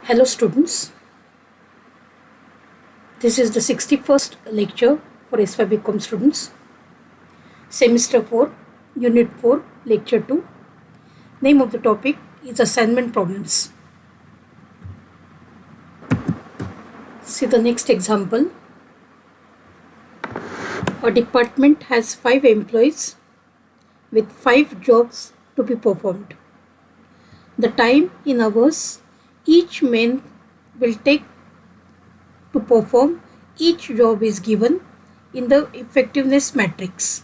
Hello students, this is the 61st lecture for S5 BCom students, semester 4, unit 4, lecture 2. Name of the topic is assignment problems. See the next example. A department has 5 employees with 5 jobs to be performed. The time in hours each man will take to perform each job is given in the effectiveness matrix.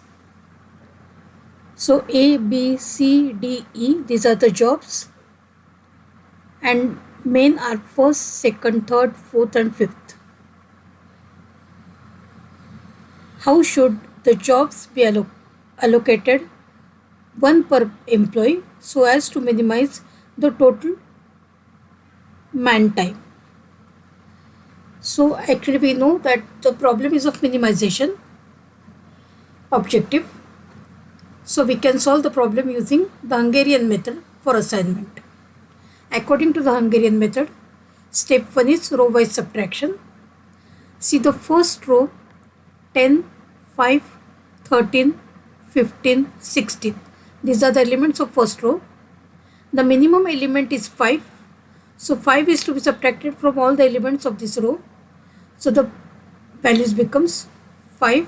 So A, B, C, D, E, these are the jobs, and men are first, second, third, fourth and fifth. How should the jobs be allocated? One per employee so as to minimize the total man time. So actually we know that the problem is of minimization objective. So we can solve the problem using the Hungarian method for assignment. According to the Hungarian method, step 1 is row wise subtraction. See the first row 10, 5, 13, 15, 16. These are the elements of first row. The minimum element is 5. So 5 is to be subtracted from all the elements of this row. So the values becomes 5.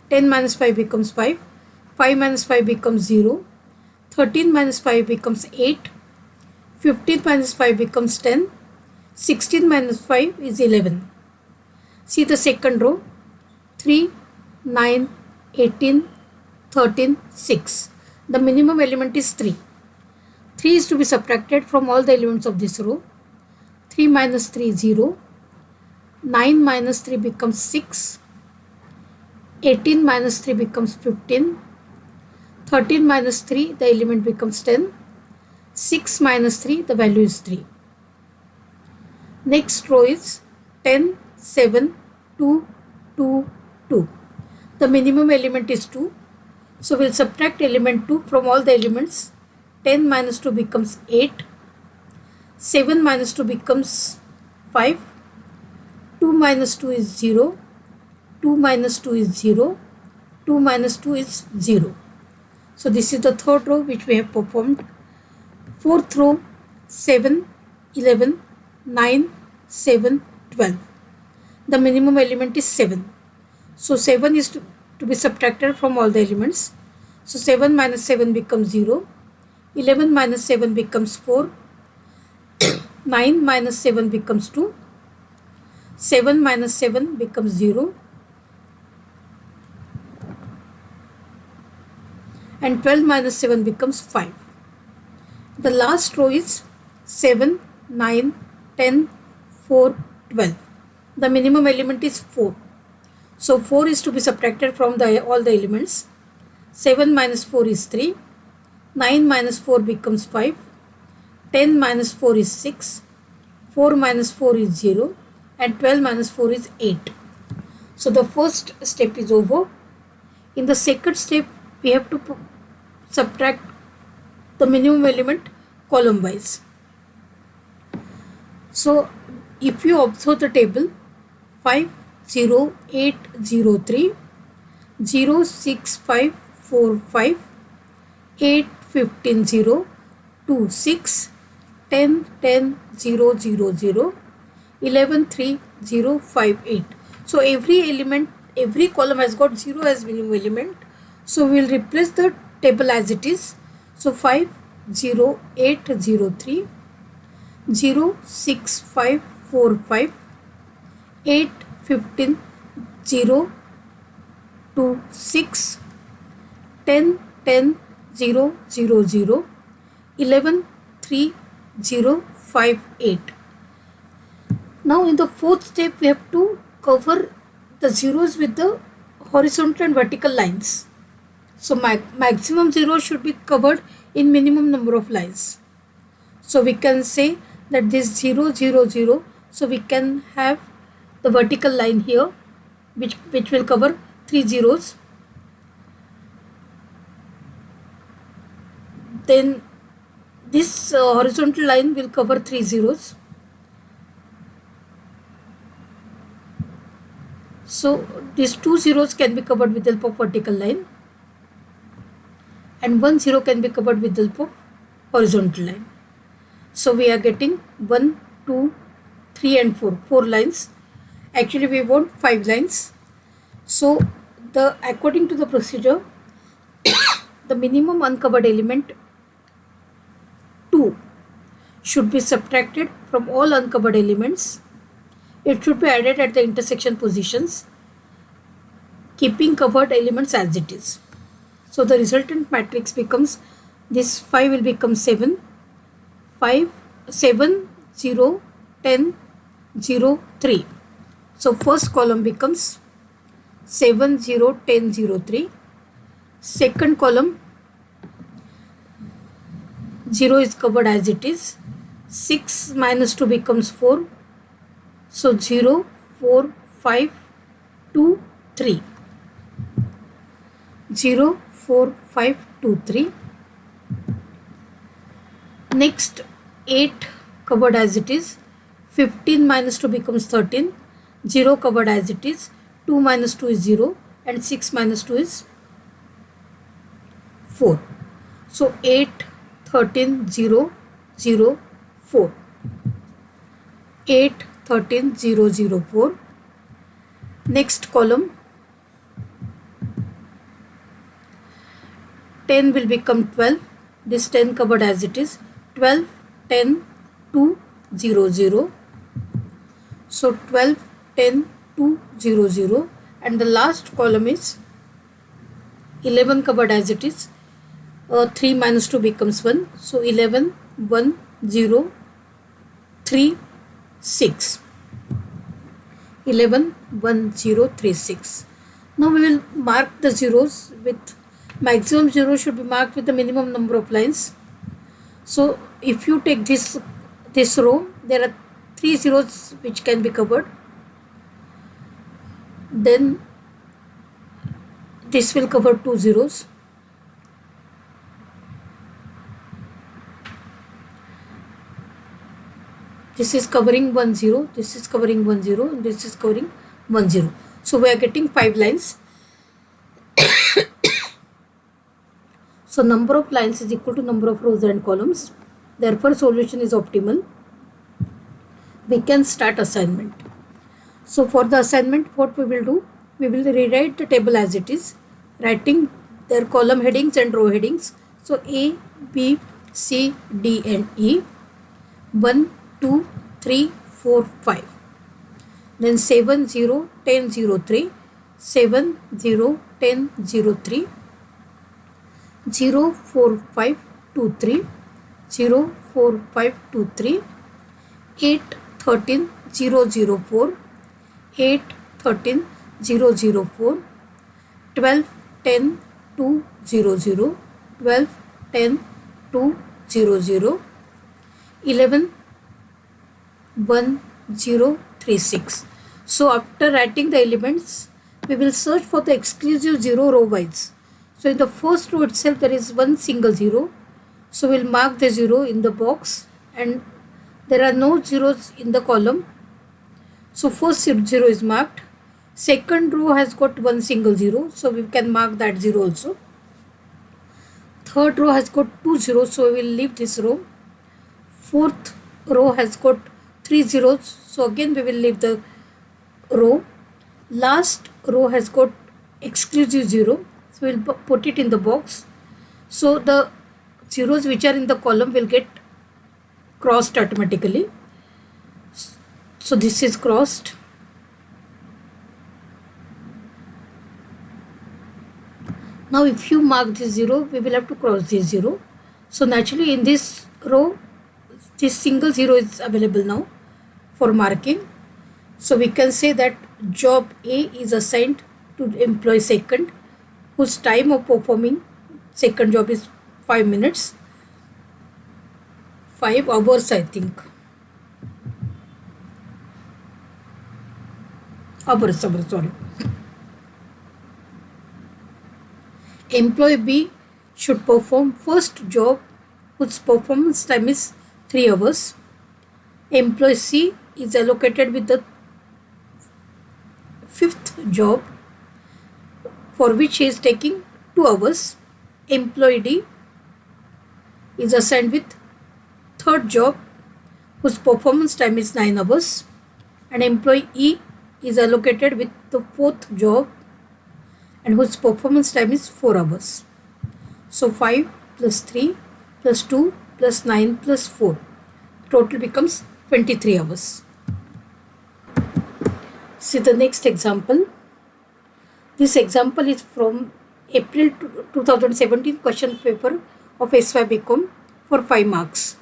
10 minus 5 becomes 5. 5 minus 5 becomes 0. 13 minus 5 becomes 8. 15 minus 5 becomes 10. 16 minus 5 is 11. See the second row. 3, 9, 18, 13, 6. The minimum element is 3. 3 is to be subtracted from all the elements of this row. 3 minus 3 is 0. 9 minus 3 becomes 6. 18 minus 3 becomes 15. 13 minus 3, the element becomes 10. 6 minus 3, the value is 3. Next row is 10, 7, 2, 2, 2. The minimum element is 2. So we'll subtract element 2 from all the elements. 10 minus 2 becomes 8. 7 minus 2 becomes 5. 2 minus 2 is 0. 2 minus 2 is 0. 2 minus 2 is 0. So this is the third row which we have performed. Fourth row 7, 11, 9, 7, 12. The minimum element is 7. So 7 is to be subtracted from all the elements. So 7 minus 7 becomes 0. 11 minus 7 becomes 4. 9 minus 7 becomes 2. 7 minus 7 becomes 0. And 12 minus 7 becomes 5. The last row is 7, 9, 10, 4, 12. The minimum element is 4. So 4 is to be subtracted from all the elements. 7 minus 4 is 3. 9 minus 4 becomes 5. 10 minus 4 is 6. 4 minus 4 is 0. And 12 minus 4 is 8. So the first step is over. In the second step, we have to subtract the minimum element column wise. So if you observe the table 5, 0, 8, 0, 3, 0, 6, 5, 4, 5, 8, 15, 0, 2, 6, 10, 10, 0, 0, 0, 11, 3, 0, 5, 8. So every element, every column has got 0 as minimum element. So we will replace the table as it is. So 5, 0, 8, 0, 3, 0, 6, 5, 4, 5, 8, 15, 0, 2, 6, 10, 10, 0, 0, 0, 11, 3, 0, 5, 8. Now in the fourth step, we have to cover the zeros with the horizontal and vertical lines. So maximum zeros should be covered in minimum number of lines. So we can say that this 0, 0, 0. So we can have the vertical line here which will cover 3 zeros. Then this horizontal line will cover 3 zeros. So these two zeros can be covered with the help of vertical line, and 1 0 can be covered with the help of horizontal line. So we are getting 1, 2, 3 and 4. 4 lines. Actually we want 5 lines. So according to the procedure, the minimum uncovered element 2 should be subtracted from all uncovered elements. It should be added at the intersection positions, keeping covered elements as it is. So the resultant matrix becomes, this 5 will become 7, 5, 7, 0, 10, 0, 3. So first column becomes 7, 0, 10, 0, 3. Second column, 0 is covered as it is. 6 minus 2 becomes 4. So 0, 4, 5, 2, 3. 0, 4, 5, 2, 3. Next 8 covered as it is. 15 minus 2 becomes 13. 0 covered as it is. 2 minus 2 is 0 and 6 minus 2 is 4. So 8, 13, 0, 0, 4. 8, 13, 0, 0, 4. Next column, 10 will become 12. This 10 covered as it is. 12, 10, 2, 0, 0. So 12, 10, 2, 0, 0. And the last column is 11 covered as it is. 3 minus 2 becomes 1. So 11, 1, 0, 3, 6. 11, 1, 0, 3, 6. Now we will mark the zeros with maximum zero should be marked with the minimum number of lines. So if you take this row, there are 3 zeros which can be covered. Then this will cover 2 zeros. This is covering 1 0, this is covering 1 0, and this is covering 1 0. So we are getting 5 lines. So number of lines is equal to number of rows and columns. Therefore solution is optimal. We can start assignment. So for the assignment, what we will do? We will rewrite the table as it is, writing their column headings and row headings. So A, B, C, D and E. 1, 2, 3, 4, 5. Then 7, 0, 10, 0, 3. 7, 0, 10, 0, 3. 0, 4, 5, 2, 3. 0, 4, 5, 2, 3. 8, 13, 0, 0, 4. 8, 13, 0, 0, 4. 12, 10, 2, 0, 0. 12, 10, 2, 0, 0. 11, 1, 0, 3, 6. So after writing the elements, we will search for the exclusive zero row wise. So in the first row itself there is one single zero. So we'll mark the 0 in the box, and there are no zeros in the column. So first 0 is marked. Second row has got one single 0, so we can mark that 0 also. Third row has got 2 zeros, so we will leave this row. Fourth row has got 3 zeros, so again we will leave the row. Last row has got exclusive 0, so we will put it in the box. So the zeros which are in the column will get crossed automatically. So this is crossed. Now if you mark this 0, we will have to cross this 0. So naturally in this row, this single 0 is available now for marking. So we can say that job A is assigned to employee second, whose time of performing second job is 5 minutes. 5 hours, I think. Hours, sorry. Employee B should perform first job whose performance time is 3 hours. Employee C is allocated with the fifth job for which he is taking 2 hours. Employee D is assigned with third job whose performance time is 9 hours, and employee E is allocated with the fourth job and whose performance time is 4 hours. So 5 plus 3 plus 2 plus 9 plus 4. Total becomes 23 hours. See the next example. This example is from April 2017 question paper of SY BCom for 5 marks.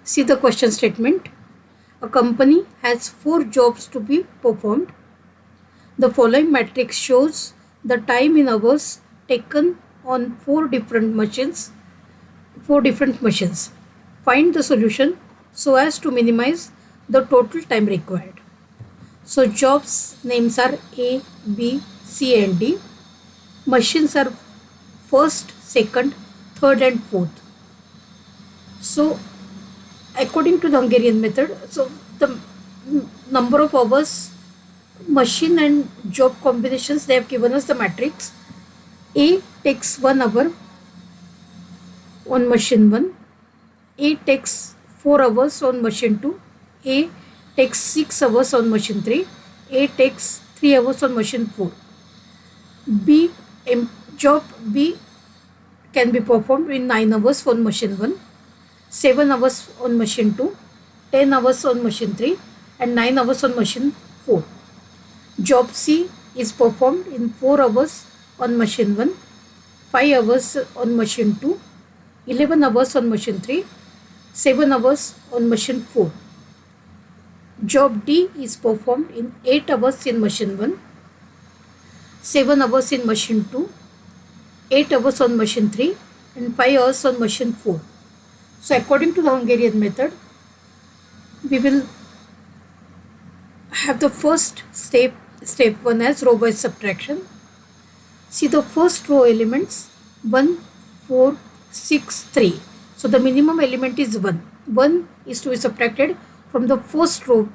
See the question statement. A company has 4 jobs to be performed. The following matrix shows the time in hours taken on 4 different machines. Find the solution so as to minimize the total time required. So jobs names are A, B, C and D. Machines are first, second, third and fourth. So according to the Hungarian method, so the number of hours, machine and job combinations, they have given us the matrix. A takes 1 hour on machine 1. A takes 4 hours on machine 2. A takes 6 hours on machine 3. A takes 3 hours on machine 4. Job B can be performed in 9 hours on machine 1, 7 hours on machine 2, 10 hours on machine 3 and 9 hours on machine 4. Job C is performed in 4 hours on machine 1, 5 hours on machine 2, 11 hours on machine 3, 7 hours on machine 4. Job D is performed in 8 hours in machine 1, 7 hours in machine 2, 8 hours on machine 3 and 5 hours on machine 4. So according to the Hungarian method, we will have the first step 1 as row wise subtraction. See the first row elements 1, 4, 6, 3. So the minimum element is 1. 1 is to be subtracted from the first row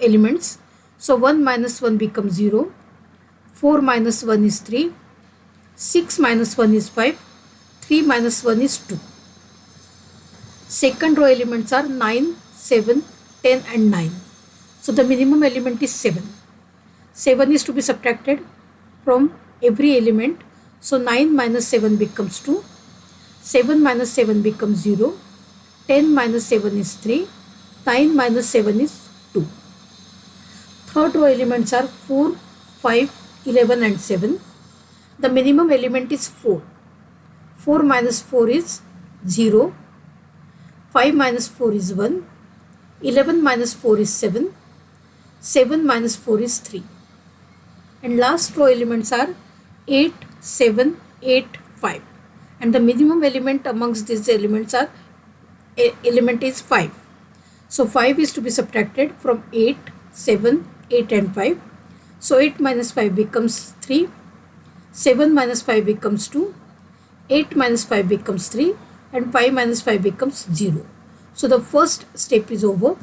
elements. So 1 minus 1 becomes 0. 4 minus 1 is 3. 6 minus 1 is 5. 3 minus 1 is 2. Second row elements are 9, 7, 10 and 9. So the minimum element is 7. 7 is to be subtracted from every element. So 9 minus 7 becomes 2. 7 minus 7 becomes 0. 10 minus 7 is 3. 9 minus 7 is 2. Third row elements are 4, 5, 11 and 7. The minimum element is 4. 4 minus 4 is 0. 5 minus 4 is 1. 11 minus 4 is 7. 7 minus 4 is 3. And last row elements are 8, 7, 8, 5. And the minimum element amongst these elements are element is 5. So 5 is to be subtracted from 8, 7, 8 and 5. So 8 minus 5 becomes 3. 7 minus 5 becomes 2. 8 minus 5 becomes 3. And 5 minus 5 becomes 0. So the first step is over.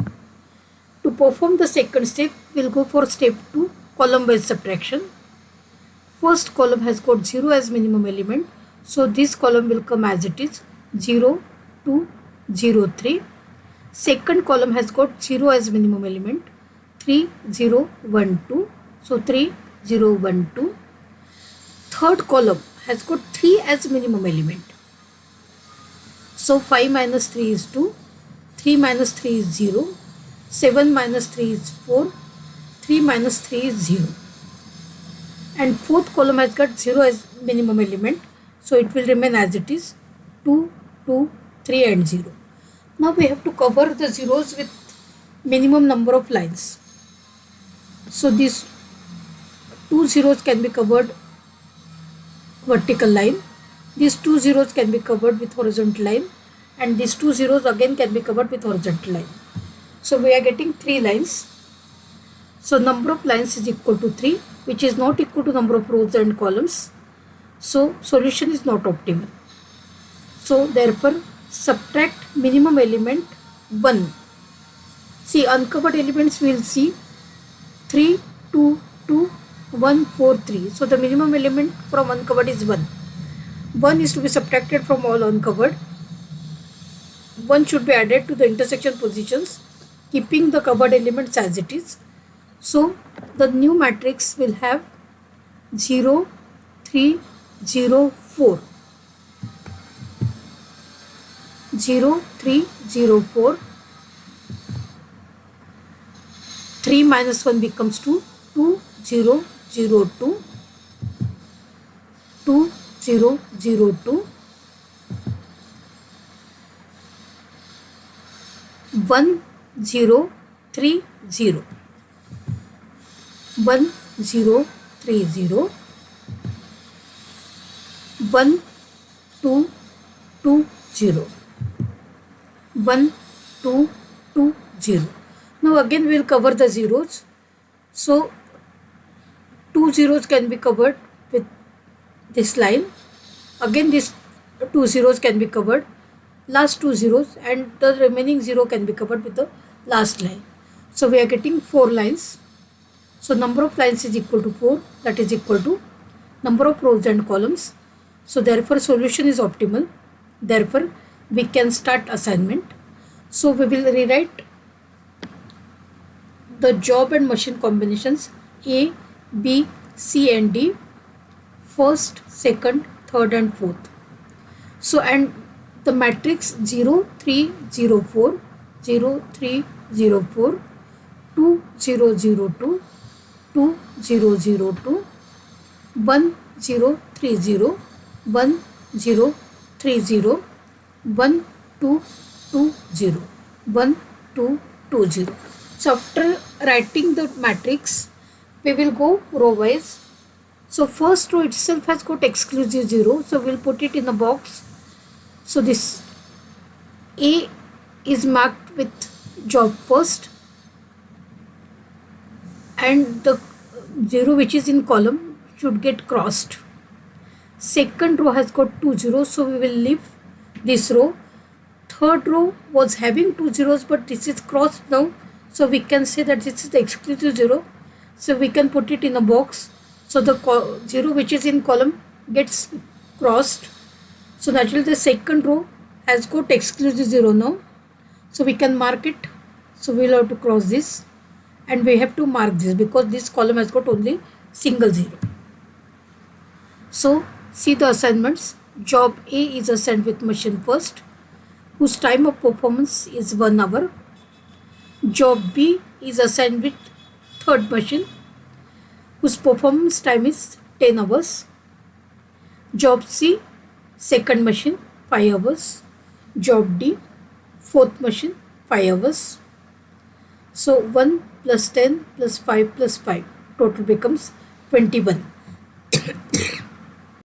To perform the second step, we'll go for step 2, column wise subtraction. First column has got 0 as minimum element. So this column will come as it is 0, 2, 0, 3. Second column has got 0 as minimum element. 3, 0, 1, 2. So 3, 0, 1, 2. Third column has got 3 as minimum element. So 5 minus 3 is 2. 3 minus 3 is 0. 7 minus 3 is 4. 3 minus 3 is 0. And fourth column has got 0 as minimum element. So it will remain as it is 2, 2, 3 and 0. Now we have to cover the zeros with minimum number of lines. So these 2 zeros can be covered vertical line. These 2 zeros can be covered with horizontal line. And these 2 zeros again can be covered with horizontal line. So we are getting 3 lines. So number of lines is equal to 3, which is not equal to number of rows and columns. So solution is not optimal. So therefore subtract minimum element 1. See, uncovered elements we will see 3, 2, 2, 1, 4, 3. So the minimum element from uncovered is 1. 1 is to be subtracted from all uncovered. 1 should be added to the intersection positions, keeping the covered elements as it is. So the new matrix will have 0, 3, 0, 4. 0, 3, 0, 4. 3 minus 1 becomes 2. 2, 0, 0, 2. 2, 0, 0, 2. 1, 0, 3, 0. 1, 0, 3, 0. 1, 2, 2, 0. 1, 2, 2, 0. Now again we will cover the zeros. So 2 zeros can be covered with this line. Again these 2 zeros can be covered. Last 2 zeros, and the remaining 0 can be covered with the last line. So we are getting 4 lines. So number of lines is equal to 4, that is equal to number of rows and columns. So therefore solution is optimal. Therefore we can start assignment. So we will rewrite the job and machine combinations A, B, C and D, first, second, third and fourth. So and the matrix 0, 3, 0, 4, 0, 3, 0, 4, 2, 0, 0, 2, 2, 0, 0, 2, 1, 0, 3, 0, 1, 0, 3, 0, 1, 2, 2, 0, 1, 2, 2, 0. So after writing the matrix, we will go row wise. So first row itself has got exclusive 0. So we'll put it in a box. So this A is marked with job first, and the 0 which is in column should get crossed. Second row has got 2 zeros, so we will leave this row. Third row was having 2 zeros, but this is crossed now, so we can say that this is the exclusive 0. So we can put it in a box. So the 0 which is in column gets crossed. So naturally the second row has got exclusive 0 now. So we can mark it. So we will have to cross this, and we have to mark this because this column has got only single 0. So see the assignments. Job A is assigned with machine first, whose time of performance is 1 hour. Job B is assigned with third machine, whose performance time is 10 hours. Job C, second machine, 5 hours. Job D, fourth machine, 5 hours. So 1 plus 10 plus 5 plus 5, total becomes 21.